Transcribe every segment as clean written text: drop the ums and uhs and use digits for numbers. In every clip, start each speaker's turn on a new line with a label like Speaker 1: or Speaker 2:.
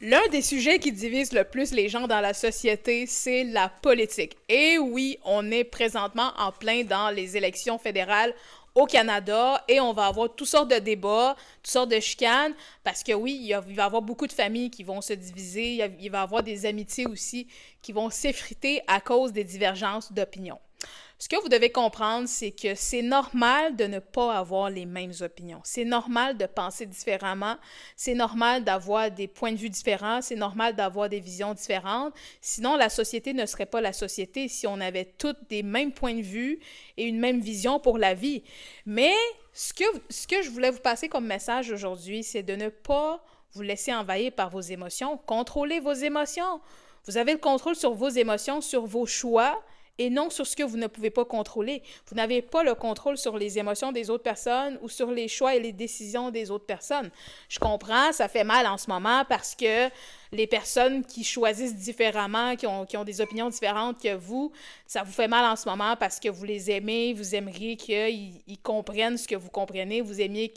Speaker 1: L'un des sujets qui divise le plus les gens dans la société, c'est la politique. Et oui, on est présentement en plein dans les élections fédérales au Canada et on va avoir toutes sortes de débats, toutes sortes de chicanes, parce que oui, il va y avoir beaucoup de familles qui vont se diviser, il va y avoir des amitiés aussi qui vont s'effriter à cause des divergences d'opinion. Ce que vous devez comprendre, c'est que c'est normal de ne pas avoir les mêmes opinions. C'est normal de penser différemment. C'est normal d'avoir des points de vue différents. C'est normal d'avoir des visions différentes. Sinon, la société ne serait pas la société si on avait toutes des mêmes points de vue et une même vision pour la vie. Mais ce que je voulais vous passer comme message aujourd'hui, c'est de ne pas vous laisser envahir par vos émotions. Contrôlez vos émotions. Vous avez le contrôle sur vos émotions, sur vos choix et non sur ce que vous ne pouvez pas contrôler. Vous n'avez pas le contrôle sur les émotions des autres personnes ou sur les choix et les décisions des autres personnes. Je comprends, ça fait mal en ce moment parce que les personnes qui choisissent différemment, qui ont des opinions différentes que vous, ça vous fait mal en ce moment parce que vous les aimez, vous aimeriez qu'ils comprennent ce que vous comprenez, vous aimeriez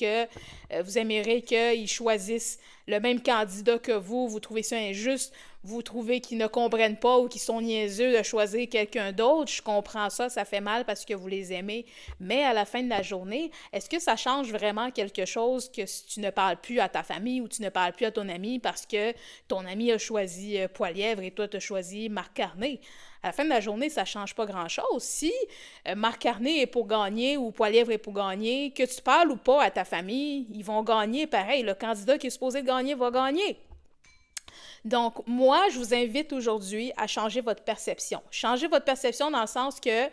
Speaker 1: qu'ils choisissent le même candidat que vous trouvez ça injuste, vous trouvez qu'ils ne comprennent pas ou qu'ils sont niaiseux de choisir quelqu'un d'autre, je comprends ça, ça fait mal parce que vous les aimez, mais à la fin de la journée, est-ce que ça change vraiment quelque chose que si tu ne parles plus à ta famille ou tu ne parles plus à ton ami parce que ton ami a choisi Poilièvre et toi tu as choisi Marc Carné? À la fin de la journée, ça ne change pas grand-chose. Si Marc Carné est pour gagner ou Poilièvre est pour gagner, que tu parles ou pas à ta famille, ils vont gagner pareil. Le candidat qui est supposé gagner va gagner. Donc, moi, je vous invite aujourd'hui à changer votre perception. Changer votre perception dans le sens que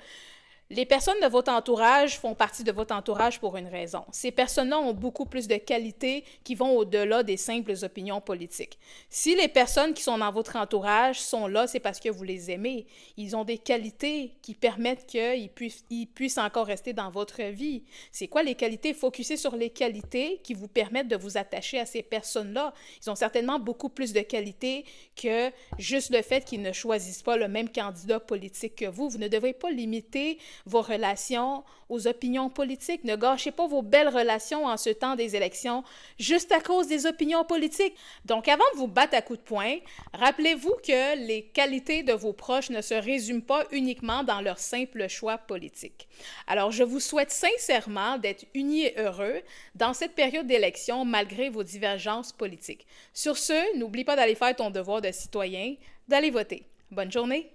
Speaker 1: les personnes de votre entourage font partie de votre entourage pour une raison. Ces personnes-là ont beaucoup plus de qualités qui vont au-delà des simples opinions politiques. Si les personnes qui sont dans votre entourage sont là, c'est parce que vous les aimez. Ils ont des qualités qui permettent qu'ils puissent encore rester dans votre vie. C'est quoi les qualités? Focussez sur les qualités qui vous permettent de vous attacher à ces personnes-là. Ils ont certainement beaucoup plus de qualités que juste le fait qu'ils ne choisissent pas le même candidat politique que vous. Vous ne devrez pas limiter vos relations aux opinions politiques. Ne gâchez pas vos belles relations en ce temps des élections juste à cause des opinions politiques. Donc, avant de vous battre à coups de poing, rappelez-vous que les qualités de vos proches ne se résument pas uniquement dans leur simple choix politique. Alors, je vous souhaite sincèrement d'être unis et heureux dans cette période d'élection malgré vos divergences politiques. Sur ce, n'oublie pas d'aller faire ton devoir de citoyen, d'aller voter. Bonne journée!